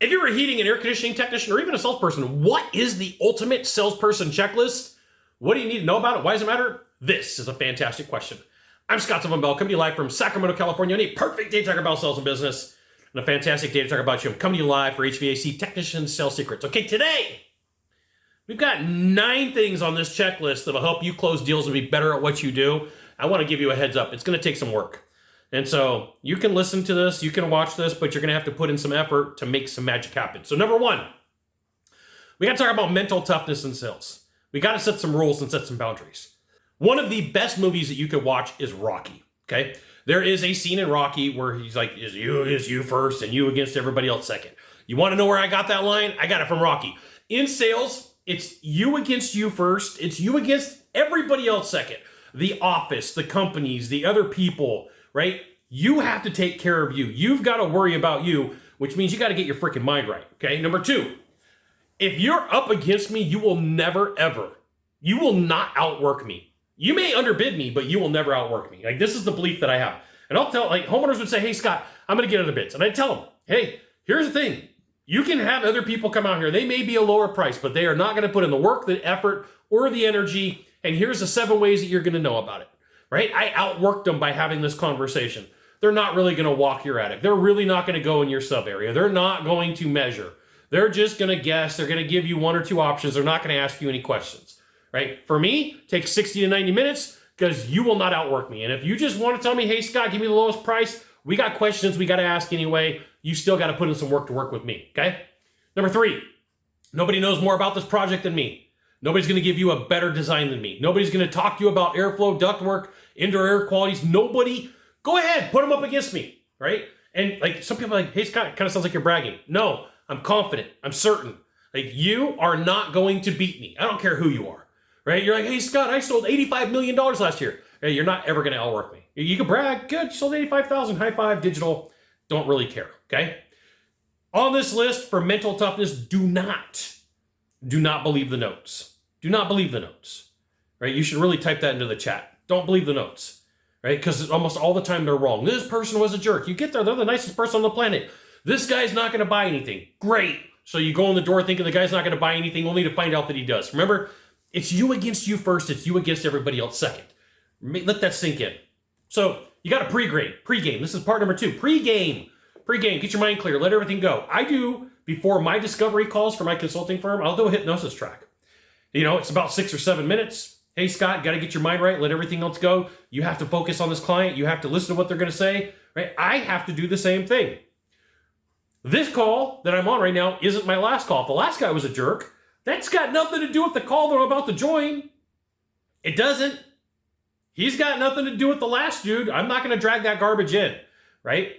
If you're a heating and air conditioning technician or even a salesperson, what is the ultimate salesperson checklist? What do you need to know about it? Why does it matter? This is a fantastic question. I'm Scott Bell, coming to you live from Sacramento, California. I need a perfect day to talk about sales and business and a fantastic day to talk about you. I'm coming to you live for HVAC Technician Sales Secrets. Okay, today, we've got 9 things on this checklist that'll help you close deals and be better at what you do. I want to give you a heads up. It's going to take some work. And so you can listen to this, you can watch this, but you're going to have to put in some effort to make some magic happen. So number 1, we got to talk about mental toughness in sales. We got to set some rules and set some boundaries. One of the best movies that you could watch is Rocky, okay? There is a scene in Rocky where he's like, is you first and you against everybody else second. You want to know where I got that line? I got it from Rocky. In sales, it's you against you first. It's you against everybody else second. The office, the companies, the other people, right? You have to take care of you. You've got to worry about you, which means you got to get your freaking mind right, okay? Number 2, if you're up against me, you will never, ever, you will not outwork me. You may underbid me, but you will never outwork me. Like, this is the belief that I have. And I'll tell, like, homeowners would say, hey, Scott, I'm going to get underbids. And I tell them, hey, here's the thing. You can have other people come out here. They may be a lower price, but they are not going to put in the work, the effort, or the energy. And here's the 7 ways that you're going to know about it, right? I outworked them by having this conversation. They're not really going to walk your attic. They're really not going to go in your sub area. They're not going to measure. They're just going to guess. They're going to give you 1 or 2 options. They're not going to ask you any questions, right? For me, it takes 60 to 90 minutes because you will not outwork me. And if you just want to tell me, hey, Scott, give me the lowest price, we got questions we got to ask anyway. You still got to put in some work to work with me, okay? Number 3, nobody knows more about this project than me. Nobody's going to give you a better design than me. Nobody's going to talk to you about airflow, ductwork, indoor air qualities. Nobody. Go ahead, put them up against me, right? And like some people are like, hey, Scott, it kind of sounds like you're bragging. No, I'm confident. I'm certain. Like, you are not going to beat me. I don't care who you are, right? You're like, hey, Scott, I sold $85 million last year. Hey, you're not ever going to outwork me. You can brag. Good, you sold 85,000. High five, digital. Don't really care, okay? On this list for mental toughness, do not believe the notes. Do not believe the notes, right? You should really type that into the chat. Don't believe the notes, right? Because almost all the time they're wrong. This person was a jerk. You get there, they're the nicest person on the planet. This guy's not going to buy anything. Great. So you go in the door thinking the guy's not going to buy anything, only to find out that he does. Remember, it's you against you first. It's you against everybody else second. Let that sink in. So you got to pregame. This is part number 2. Pregame. Get your mind clear. Let everything go. I do, before my discovery calls for my consulting firm, I'll do a hypnosis track. You know, it's about 6 or 7 minutes. Hey, Scott, got to get your mind right. Let everything else go. You have to focus on this client. You have to listen to what they're going to say, right? I have to do the same thing. This call that I'm on right now isn't my last call. If the last guy was a jerk, that's got nothing to do with the call that I'm about to join. It doesn't. He's got nothing to do with the last dude. I'm not going to drag that garbage in, right?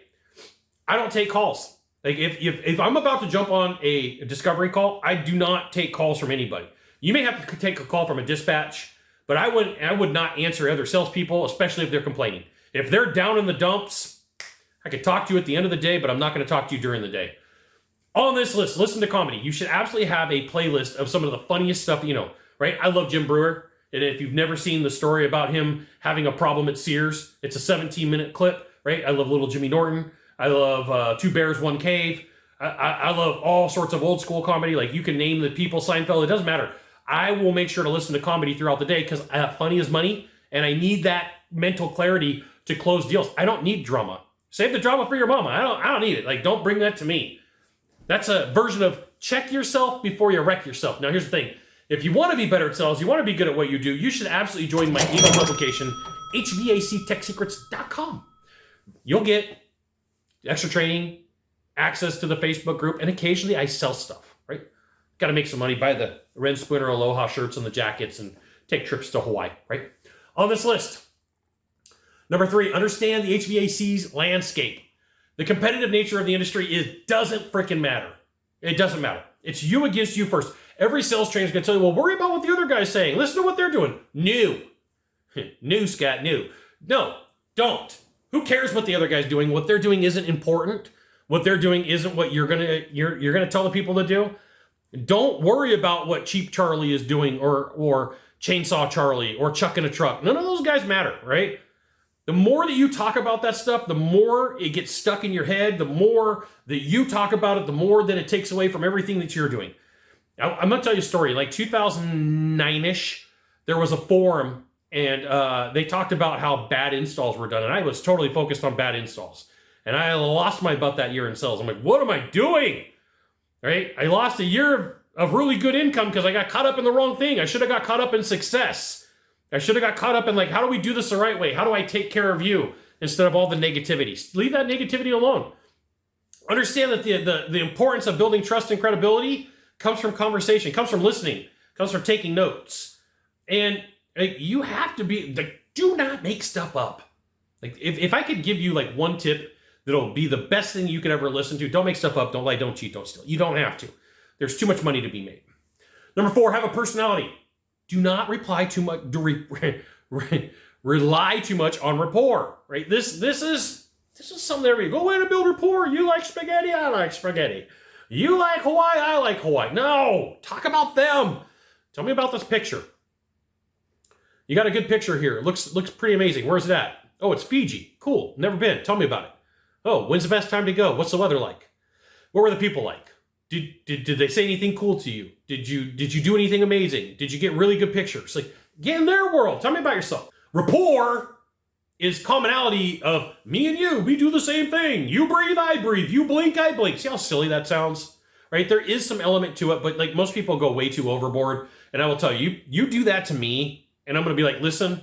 I don't take calls. Like, if I'm about to jump on a discovery call, I do not take calls from anybody. You may have to take a call from a dispatch, but I would not answer other salespeople, especially if they're complaining. If they're down in the dumps, I could talk to you at the end of the day, but I'm not going to talk to you during the day. On this list, listen to comedy. You should absolutely have a playlist of some of the funniest stuff, you know, right? I love Jim Brewer. And if you've never seen the story about him having a problem at Sears, it's a 17-minute clip, right? I love Little Jimmy Norton. I love 2 Bears, 1 Cave. I love all sorts of old school comedy. Like, you can name the people, Seinfeld. It doesn't matter. I will make sure to listen to comedy throughout the day because funny is money, and I need that mental clarity to close deals. I don't need drama. Save the drama for your mama. I don't need it. Like, don't bring that to me. That's a version of check yourself before you wreck yourself. Now, here's the thing. If you want to be better at sales, you want to be good at what you do, you should absolutely join my email publication, hvactechsecrets.com. You'll get extra training, access to the Facebook group, and occasionally I sell stuff, right? Got to make some money, buy the Ren Spooner Aloha shirts and the jackets and take trips to Hawaii, right? On this list, number 3, understand the HVAC's landscape. The competitive nature of the industry doesn't freaking matter. It doesn't matter. It's you against you first. Every sales trainer is going to tell you, well, worry about what the other guy's saying. Listen to what they're doing. New, Scott, new. No, don't. Who cares what the other guy's doing? What they're doing isn't important. What they're doing isn't what you're gonna tell the people to do. Don't worry about what Cheap Charlie is doing or Chainsaw Charlie or Chuck in a Truck. None of those guys matter, right? The more that you talk about that stuff, the more it gets stuck in your head. The more that you talk about it, the more that it takes away from everything that you're doing. I'm going to tell you a story. Like 2009-ish, there was a forum, and they talked about how bad installs were done. And I was totally focused on bad installs. And I lost my butt that year in sales. I'm like, what am I doing? Right? I lost a year of really good income because I got caught up in the wrong thing. I should have got caught up in success. I should have got caught up in like, how do we do this the right way? How do I take care of you instead of all the negativity? Leave that negativity alone. Understand that the importance of building trust and credibility comes from conversation, comes from listening, comes from taking notes. And you have to be, like, do not make stuff up. Like if I could give you like one tip that'll be the best thing you could ever listen to, don't make stuff up, don't lie, don't cheat, don't steal. You don't have to. There's too much money to be made. Number 4, have a personality. Do not rely too much on rapport, right? This is something there we go in to build rapport. You like spaghetti, I like spaghetti. You like Hawaii, I like Hawaii. No, talk about them. Tell me about this picture. You got a good picture here. It looks pretty amazing. Where's it at? Oh, it's Fiji. Cool. Never been. Tell me about it. Oh, when's the best time to go? What's the weather like? What were the people like? Did they say anything cool to you? Did you do anything amazing? Did you get really good pictures? Like, get in their world. Tell me about yourself. Rapport is commonality of me and you. We do the same thing. You breathe, I breathe. You blink, I blink. See how silly that sounds? Right? There is some element to it, but like most people go way too overboard. And I will tell you, you do that to me, and I'm going to be like, listen,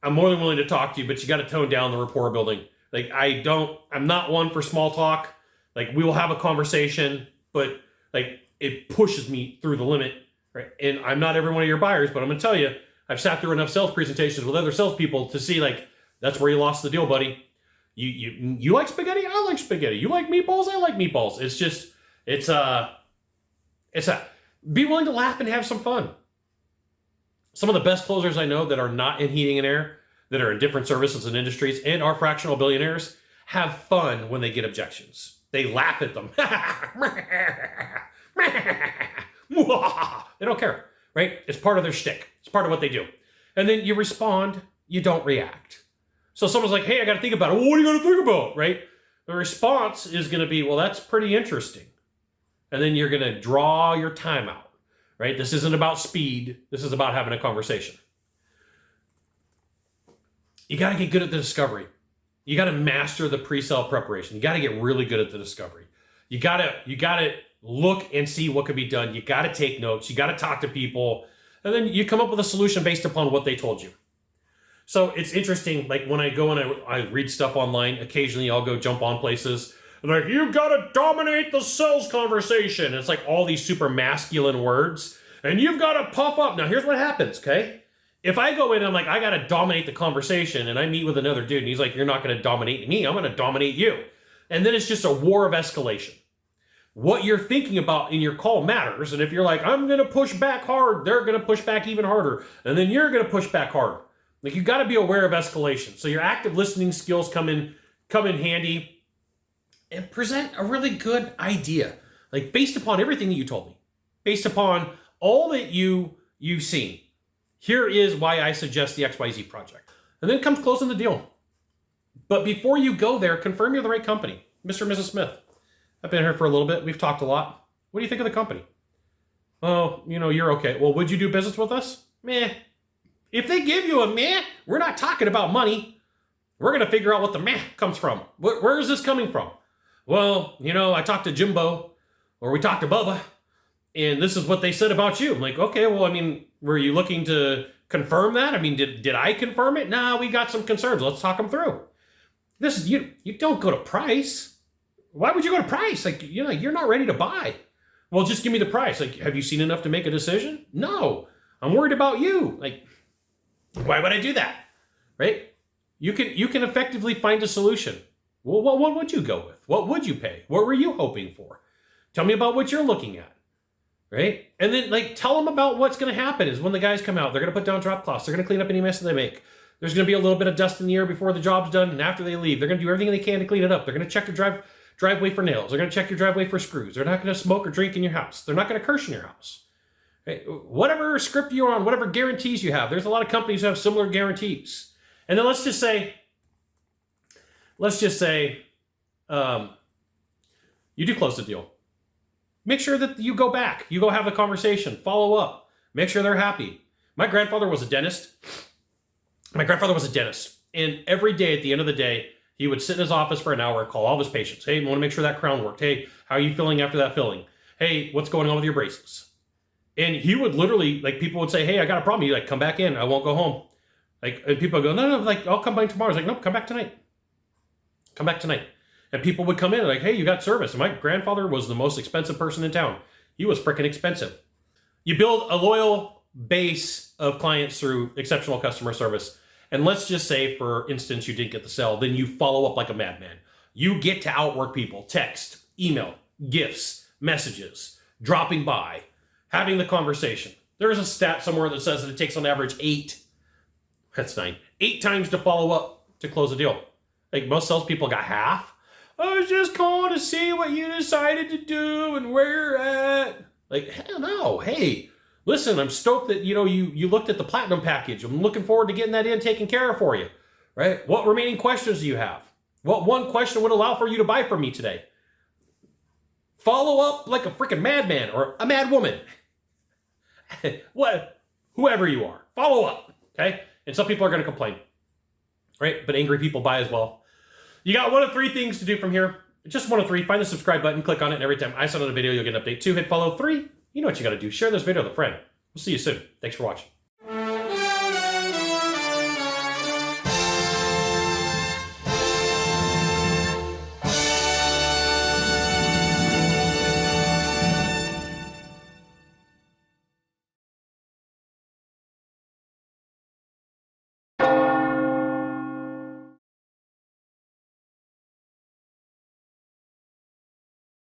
I'm more than willing to talk to you, but you got to tone down the rapport building. Like, I'm not one for small talk. Like, we will have a conversation, but like it pushes me through the limit, right? And I'm not every one of your buyers, but I'm going to tell you, I've sat through enough sales presentations with other salespeople to see like, that's where you lost the deal, buddy. You like spaghetti? I like spaghetti. You like meatballs? I like meatballs. Be willing to laugh and have some fun. Some of the best closers I know that are not in heating and air, that are in different services and industries, and are fractional billionaires, have fun when they get objections. They laugh at them. They don't care, right? It's part of their shtick. It's part of what they do. And then you respond, you don't react. So someone's like, hey, I got to think about it. Well, what are you going to think about, right? The response is going to be, well, that's pretty interesting. And then you're going to draw your time out, right? This isn't about speed. This is about having a conversation. You got to get good at the discovery. You got to master the pre-sale preparation. You got to get really good at the discovery. You got to look and see what can be done. You got to take notes. You got to talk to people. And then you come up with a solution based upon what they told you. So it's interesting, like when I go and I read stuff online, occasionally I'll go jump on places. And like, you've got to dominate the sales conversation. It's like all these super masculine words. And you've got to puff up. Now, here's what happens, okay? If I go in and I'm like, I got to dominate the conversation, and I meet with another dude, and he's like, you're not going to dominate me, I'm going to dominate you. And then it's just a war of escalation. What you're thinking about in your call matters, and if you're like, I'm going to push back hard, they're going to push back even harder, and then you're going to push back harder. Like, you got to be aware of escalation. So your active listening skills come in handy, and present a really good idea, like based upon everything that you told me, based upon all that you've seen. Here is why I suggest the XYZ project. And then comes closing the deal. But before you go there, confirm you're the right company. Mr. and Mrs. Smith, I've been here for a little bit. We've talked a lot. What do you think of the company? Oh, you're okay. Well, would you do business with us? Meh. If they give you a meh, we're not talking about money. We're going to figure out what the meh comes from. Where is this coming from? Well, I talked to Jimbo, or we talked to Bubba, and this is what they said about you. I'm like, okay, well, were you looking to confirm that? Did I confirm it? Nah, we got some concerns. Let's talk them through. This is, you don't go to price. Why would you go to price? Like, you're not ready to buy. Well, just give me the price. Like, have you seen enough to make a decision? No, I'm worried about you. Like, why would I do that? Right? You can effectively find a solution. Well, what would you go with? What would you pay? What were you hoping for? Tell me about what you're looking at. Right? And then tell them about what's going to happen is when the guys come out, they're going to put down drop cloths. They're going to clean up any mess that they make. There's going to be a little bit of dust in the air before the job's done. And after they leave, they're going to do everything they can to clean it up. They're going to check your driveway for nails. They're going to check your driveway for screws. They're not going to smoke or drink in your house. They're not going to curse in your house. Right? Whatever script you're on, whatever guarantees you have, there's a lot of companies who have similar guarantees. And then let's just say let's just say you do close the deal. Make sure that you go back. You go have a conversation. Follow up. Make sure they're happy. My grandfather was a dentist. And every day at the end of the day, he would sit in his office for an hour and call all of his patients. Hey, I want to make sure that crown worked. Hey, how are you feeling after that filling? Hey, what's going on with your braces? And he would literally, like, people would say, hey, I got a problem. He'd like, come back in. I won't go home. Like, and people would go, no, like, I'll come by tomorrow. I was like, no, come back tonight. Come back tonight. And people would come in like, hey, you got service. And my grandfather was the most expensive person in town. He was freaking expensive. You build a loyal base of clients through exceptional customer service. And let's just say, for instance, you didn't get the sale. Then you follow up like a madman. You get to outwork people. Text, email, gifts, messages, dropping by, having the conversation. There's a stat somewhere that says that it takes on average 8 times to follow up to close a deal. Like, most salespeople got half. I was just calling to see what you decided to do and where you're at. Like, hell no. Hey, listen, I'm stoked that, you looked at the platinum package. I'm looking forward to getting that in taken care of for you, right? What remaining questions do you have? What one question would allow for you to buy from me today? Follow up like a freaking madman or a mad woman. Whoever you are, follow up, okay? And some people are going to complain, right? But angry people buy as well. You got one of 3 things to do from here. Just one of 3. Find the subscribe button, click on it, and every time I send out a video, you'll get an update. 2, hit follow. 3, you know what you got to do. Share this video with a friend. We'll see you soon. Thanks for watching.